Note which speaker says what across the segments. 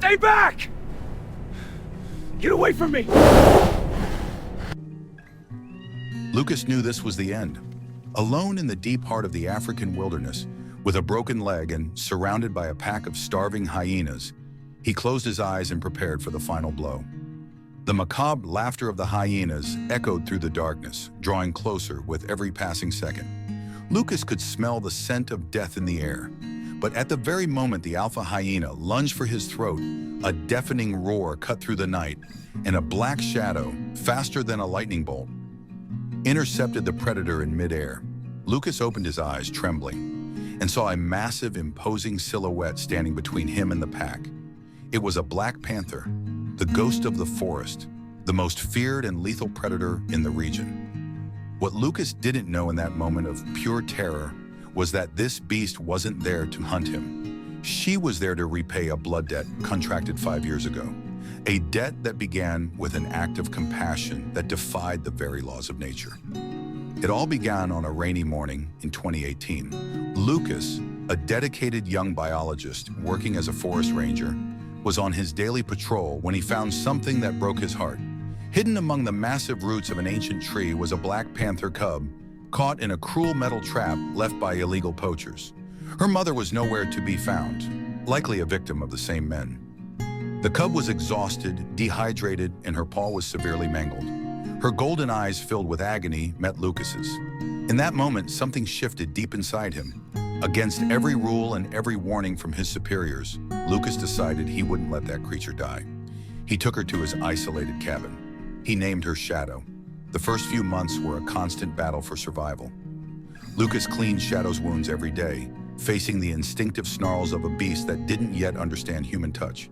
Speaker 1: Stay back! Get away from me!
Speaker 2: Lucas knew this was the end. Alone in the deep heart of the African wilderness, with a broken leg and surrounded by a pack of starving hyenas, he closed his eyes and prepared for the final blow. The macabre laughter of the hyenas echoed through the darkness, drawing closer with every passing second. Lucas could smell the scent of death in the air, but at the very moment the alpha hyena lunged for his throat, a deafening roar cut through the night, and a black shadow, faster than a lightning bolt, intercepted the predator in midair. Lucas opened his eyes, trembling, and saw a massive, imposing silhouette standing between him and the pack. It was a black panther, the ghost of the forest, the most feared and lethal predator in the region. What Lucas didn't know in that moment of pure terror was that this beast wasn't there to hunt him. She was there to repay a blood debt contracted 5 years ago, a debt that began with an act of compassion that defied the very laws of nature. It all began on a rainy morning in 2018. Lucas, a dedicated young biologist working as a forest ranger, was on his daily patrol when he found something that broke his heart. Hidden among the massive roots of an ancient tree was a black panther cub, caught in a cruel metal trap left by illegal poachers. Her mother was nowhere to be found, likely a victim of the same men. The cub was exhausted, dehydrated, and her paw was severely mangled. Her golden eyes filled with agony met Lucas's. In that moment, something shifted deep inside him. Against every rule and every warning from his superiors, Lucas decided he wouldn't let that creature die. He took her to his isolated cabin. He named her Shadow. The first few months were a constant battle for survival. Lucas cleaned Shadow's wounds every day, facing the instinctive snarls of a beast that didn't yet understand human touch.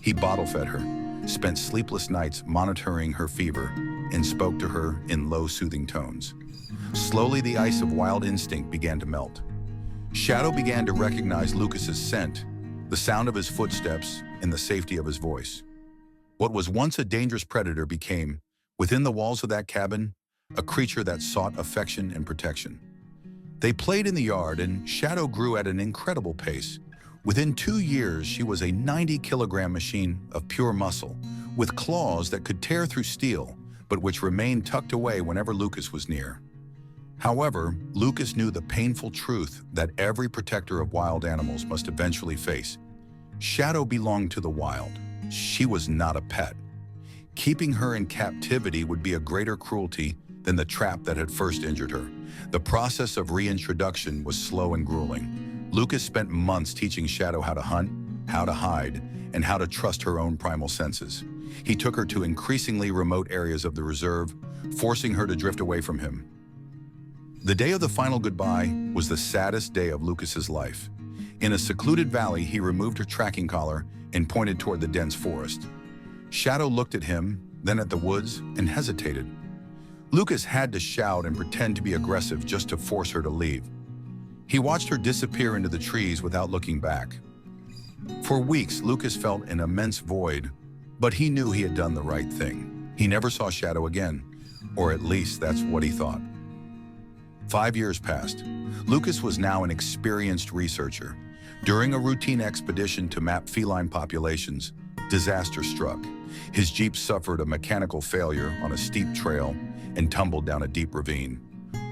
Speaker 2: He bottle-fed her, spent sleepless nights monitoring her fever, and spoke to her in low, soothing tones. Slowly, the ice of wild instinct began to melt. Shadow began to recognize Lucas's scent, the sound of his footsteps, and the safety of his voice. What was once a dangerous predator became, within the walls of that cabin, a creature that sought affection and protection. They played in the yard, and Shadow grew at an incredible pace. Within 2 years, she was a 90-kilogram machine of pure muscle, with claws that could tear through steel, but which remained tucked away whenever Lucas was near. However, Lucas knew the painful truth that every protector of wild animals must eventually face. Shadow belonged to the wild. She was not a pet. Keeping her in captivity would be a greater cruelty than the trap that had first injured her. The process of reintroduction was slow and grueling. Lucas spent months teaching Shadow how to hunt, how to hide, and how to trust her own primal senses. He took her to increasingly remote areas of the reserve, forcing her to drift away from him. The day of the final goodbye was the saddest day of Lucas's life. In a secluded valley, he removed her tracking collar and pointed toward the dense forest. Shadow looked at him, then at the woods, and hesitated. Lucas had to shout and pretend to be aggressive just to force her to leave. He watched her disappear into the trees without looking back. For weeks, Lucas felt an immense void, but he knew he had done the right thing. He never saw Shadow again, or at least that's what he thought. 5 years passed. Lucas was now an experienced researcher. During a routine expedition to map feline populations, disaster struck. His Jeep suffered a mechanical failure on a steep trail and tumbled down a deep ravine.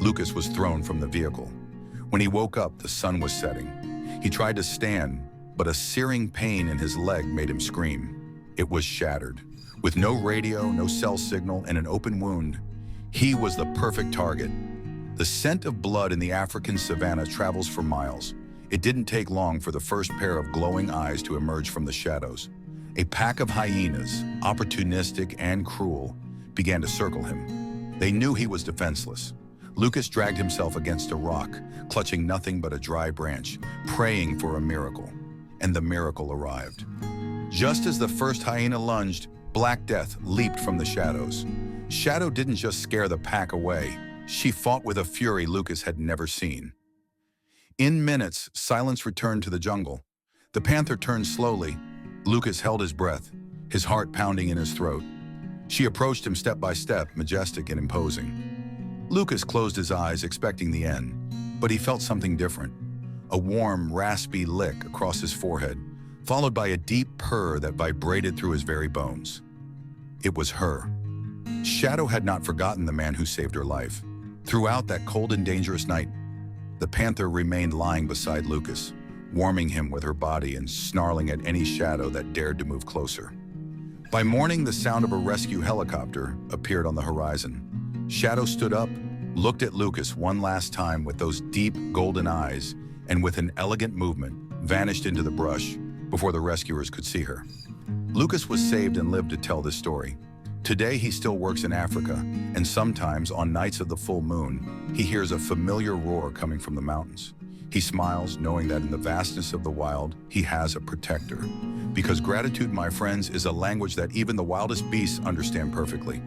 Speaker 2: Lucas was thrown from the vehicle. When he woke up, the sun was setting. He tried to stand, but a searing pain in his leg made him scream. It was shattered. With no radio, no cell signal, and an open wound, he was the perfect target. The scent of blood in the African savanna travels for miles. It didn't take long for the first pair of glowing eyes to emerge from the shadows. A pack of hyenas, opportunistic and cruel, began to circle him. They knew he was defenseless. Lucas dragged himself against a rock, clutching nothing but a dry branch, praying for a miracle. And the miracle arrived. Just as the first hyena lunged, Black Death leaped from the shadows. Shadow didn't just scare the pack away. She fought with a fury Lucas had never seen. In minutes, silence returned to the jungle. The panther turned slowly. Lucas held his breath, his heart pounding in his throat. She approached him step by step, majestic and imposing. Lucas closed his eyes, expecting the end, but he felt something different. A warm, raspy lick across his forehead, followed by a deep purr that vibrated through his very bones. It was her. Shadow had not forgotten the man who saved her life. Throughout that cold and dangerous night, the panther remained lying beside Lucas, warming him with her body and snarling at any shadow that dared to move closer. By morning, the sound of a rescue helicopter appeared on the horizon. Shadow stood up, looked at Lucas one last time with those deep golden eyes, and with an elegant movement, vanished into the brush before the rescuers could see her. Lucas was saved and lived to tell this story. Today, he still works in Africa, and sometimes on nights of the full moon, he hears a familiar roar coming from the mountains. He smiles, knowing that in the vastness of the wild, he has a protector. Because gratitude, my friends, is a language that even the wildest beasts understand perfectly.